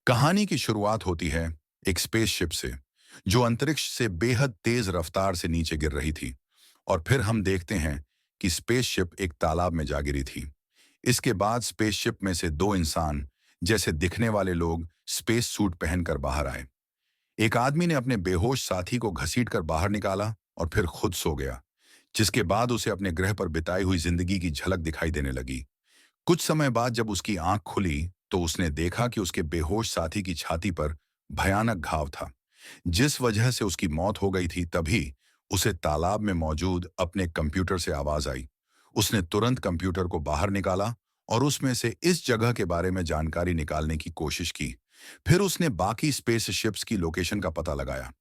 कहानी की शुरुआत होती है एक स्पेसशिप से जो अंतरिक्ष से बेहद तेज रफ्तार से नीचे गिर रही थी। और फिर हम देखते हैं कि स्पेसशिप एक तालाब में जा गिरी थी। इसके बाद स्पेसशिप में से दो इंसान जैसे दिखने वाले लोग स्पेस सूट पहनकर बाहर आए। एक आदमी ने अपने बेहोश साथी को घसीटकर बाहर निकाला और फिर खुद सो गया, जिसके बाद उसे अपने ग्रह पर बिताई हुई जिंदगी की झलक दिखाई देने लगी। कुछ समय बाद जब उसकी आंख खुली तो उसने देखा कि उसके बेहोश साथी की छाती पर भयानक घाव था, जिस वजह से उसकी मौत हो गई थी। तभी उसे तालाब में मौजूद अपने कंप्यूटर से आवाज आई। उसने तुरंत कंप्यूटर को बाहर निकाला और उसमें से इस जगह के बारे में जानकारी निकालने की कोशिश की। फिर उसने बाकी स्पेसशिप्स की लोकेशन का पता लगाया,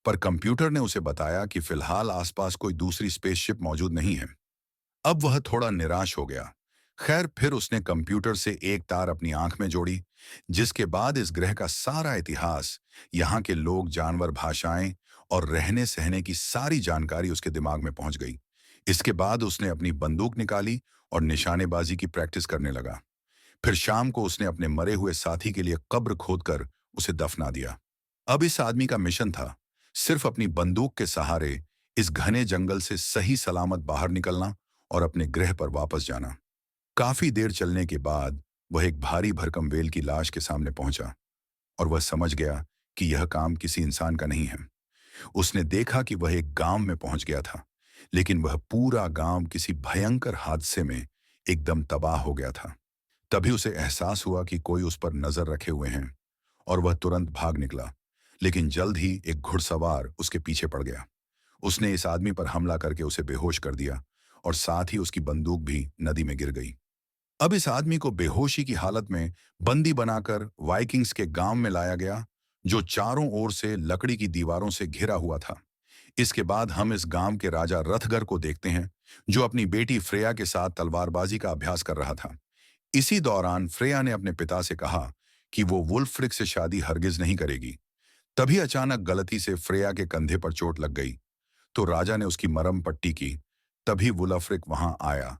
पर कंप्यूटर ने उसे बताया कि फिलहाल आसपास कोई दूसरी स्पेसशिप मौजूद नहीं है। अब वह थोड़ा निराश हो गया। खैर, फिर उसने कंप्यूटर से एक तार अपनी आंख में जोड़ी, जिसके बाद इस ग्रह का सारा इतिहास, यहाँ के लोग, जानवर, भाषाएं और रहने सहने की सारी जानकारी उसके दिमाग में पहुंच गई। इसके बाद उसने अपनी बंदूक निकाली और निशानेबाजी की प्रैक्टिस करने लगा। फिर शाम को उसने अपने मरे हुए साथी के लिए कब्र खोदकर उसे दफना दिया। अब इस आदमी का मिशन था सिर्फ अपनी बंदूक के सहारे इस घने जंगल से सही सलामत बाहर निकलना और अपने ग्रह पर वापस जाना। काफी देर चलने के बाद वह एक भारी भरकम व्हेल की लाश के सामने पहुंचा और वह समझ गया कि यह काम किसी इंसान का नहीं है। उसने देखा कि वह एक गांव में पहुंच गया था, लेकिन वह पूरा गांव किसी भयंकर हादसे में एकदम तबाह हो गया था। तभी उसे एहसास हुआ कि कोई उस पर नजर रखे हुए हैं और वह तुरंत भाग निकला। लेकिन जल्द ही एक घुड़सवार उसके पीछे पड़ गया। उसने इस आदमी पर हमला करके उसे बेहोश कर दिया और साथ ही उसकी बंदूक भी नदी में गिर गई। अब इस आदमी को बेहोशी की हालत में बंदी बनाकर वाइकिंग्स के गांव में लाया गया, जो चारों ओर से लकड़ी की दीवारों से घिरा हुआ था। इसके बाद हम इस गांव के राजा रथगर को देखते हैं, जो अपनी बेटी फ्रेया के साथ तलवारबाजी का अभ्यास कर रहा था। इसी दौरान फ्रेया ने अपने पिता से कहा कि वो वुल्फ्रिक से शादी हरगिज नहीं करेगी। तभी अचानक गलती से फ्रेया के कंधे पर चोट लग गई, तो राजा ने उसकी मरहम पट्टी की। तभी वुल्फ्रिक वहां आया,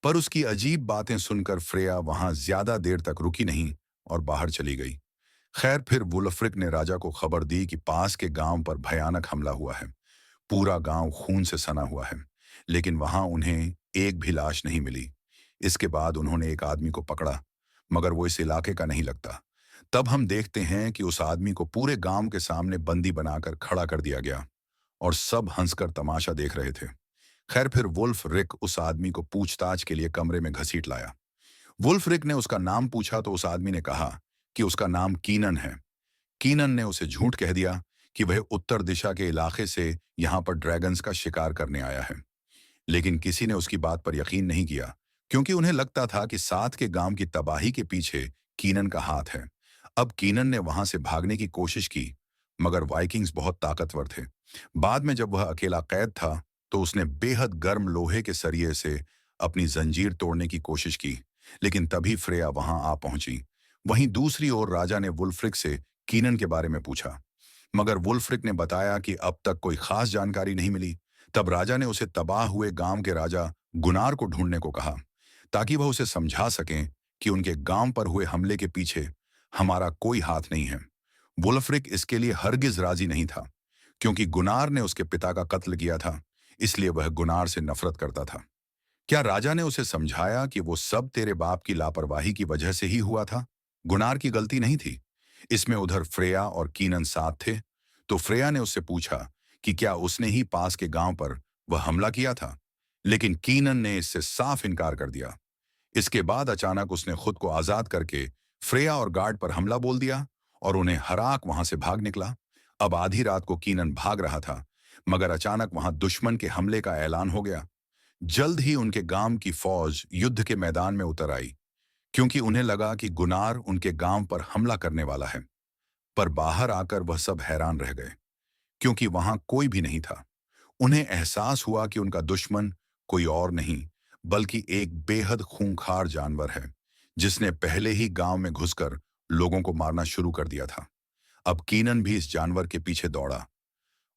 पर उसकी अजीब बातें सुनकर फ्रेया वहां ज्यादा देर तक रुकी नहीं और बाहर चली गई। खैर, फिर वुल्फ्रिक ने राजा को खबर दी कि पास के गांव पर भयानक हमला हुआ है। पूरा गांव खून से सना हुआ है, लेकिन वहां उन्हें एक भी लाश नहीं मिली। इसके बाद उन्होंने एक आदमी को पकड़ा, मगर वो इस इलाके का नहीं लगता। तब हम देखते हैं कि उस आदमी को पूरे गांव के सामने बंदी बनाकर खड़ा कर दिया गया और सब हंसकर तमाशा देख रहे थे। खैर, फिर वुल्फ रिक उस आदमी को पूछताछ के लिए कमरे में घसीट लाया। वुल्फ रिक ने उसका नाम पूछा तो उस आदमी ने कहा कि उसका नाम कीनन है। कीनन ने उसे झूठ कह दिया कि वह उत्तर दिशा के इलाके से यहाँ पर ड्रैगन्स का शिकार करने आया है। लेकिन किसी ने उसकी बात पर यकीन नहीं किया, क्योंकि उन्हें लगता था कि साथ के गांव की तबाही के पीछे कीनन का हाथ है। अब कीनन ने वहां से भागने की कोशिश की, मगर वाइकिंग्स बहुत ताकतवर थे। बाद में जब वह अकेला कैद था, तो उसने बेहद गर्म लोहे के सरिये से अपनी जंजीर तोड़ने की कोशिश की, लेकिन तभी फ्रेया वहां आ पहुंची। वहीं दूसरी ओर राजा ने वुल्फ्रिक से कीनन के बारे में पूछा, मगर वुल्फ्रिक ने बताया कि अब तक कोई खास जानकारी नहीं मिली। तब राजा ने उसे तबाह हुए गांव के राजा गुनार को ढूंढने को कहा, ताकि वह उसे समझा सकें कि उनके गांव पर हुए हमले के पीछे हमारा कोई हाथ नहीं है। वुल्फ्रिक इसके लिए हरगिज राजी नहीं था, क्योंकि गुनार ने उसके पिता का कत्ल किया था, इसलिए वह गुनार से नफरत करता था। क्या राजा ने उसे समझाया कि वो सब तेरे बाप की लापरवाही की वजह से ही हुआ था, गुनार की गलती नहीं थी। इसमें उधर फ्रेया और कीनन साथ थे, तो फ्रेया ने उससे पूछा कि क्या उसने ही पास के गांव पर वह हमला किया था, लेकिन कीनन ने इससे साफ इनकार कर दिया। इसके बाद अचानक उसने खुद को आजाद करके फ्रेया और गार्ड पर हमला बोल दिया और उन्हें हराक वहां से भाग निकला। अब आधी रात को कीनन भाग रहा था, मगर अचानक वहां दुश्मन के हमले का ऐलान हो गया। जल्द ही उनके गांव की फौज युद्ध के मैदान में उतर आई, क्योंकि उन्हें लगा कि गुनार उनके गांव पर हमला करने वाला है। पर बाहर आकर वह सब हैरान रह गए, क्योंकि वहां कोई भी नहीं था। उन्हें एहसास हुआ कि उनका दुश्मन कोई और नहीं, बल्कि एक बेहद खूंखार जानवर है, जिसने पहले ही गांव में घुसकर लोगों को मारना शुरू कर दिया था। अब कीनन भी इस जानवर के पीछे दौड़ा।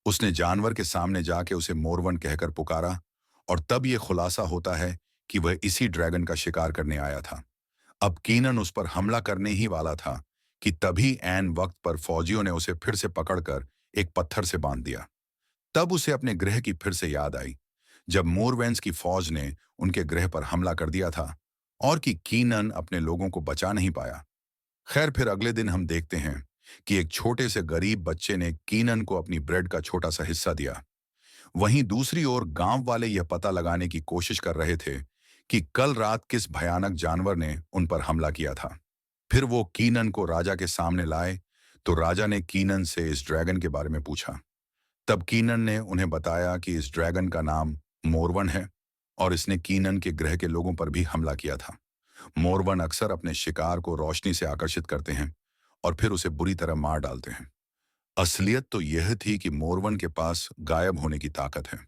उसने जानवर के सामने जाके उसे मोरवन कहकर पुकारा, और तब यह खुलासा होता है कि वह इसी ड्रैगन का शिकार करने आया था। अब कीनन उस पर हमला करने ही वाला था कि तभी ऐन वक्त पर फौजियों ने उसे फिर से पकड़कर एक पत्थर से बांध दिया। तब उसे अपने गृह की फिर से याद आई, जब मोरवेंस की फौज ने उनके गृह पर हमला कर दिया था और कि कीनन अपने लोगों को बचा नहीं पाया। खैर, फिर अगले दिन हम देखते हैं कि एक छोटे से गरीब बच्चे ने कीनन को अपनी ब्रेड का छोटा सा हिस्सा दिया। वहीं दूसरी ओर गांव वाले यह पता लगाने की कोशिश कर रहे थे कि कल रात किस भयानक जानवर ने उन पर हमला किया था। फिर वो कीनन को राजा के सामने लाए, तो राजा ने कीनन से इस ड्रैगन के बारे में पूछा। तब कीनन ने उन्हें बताया कि इस ड्रैगन का नाम मोरवन है और इसने कीनन के ग्रह के लोगों पर भी हमला किया था। मोरवन अक्सर अपने शिकार को रोशनी से आकर्षित करते हैं और फिर उसे बुरी तरह मार डालते हैं। असलियत तो यह थी कि मोरवन के पास गायब होने की ताकत है।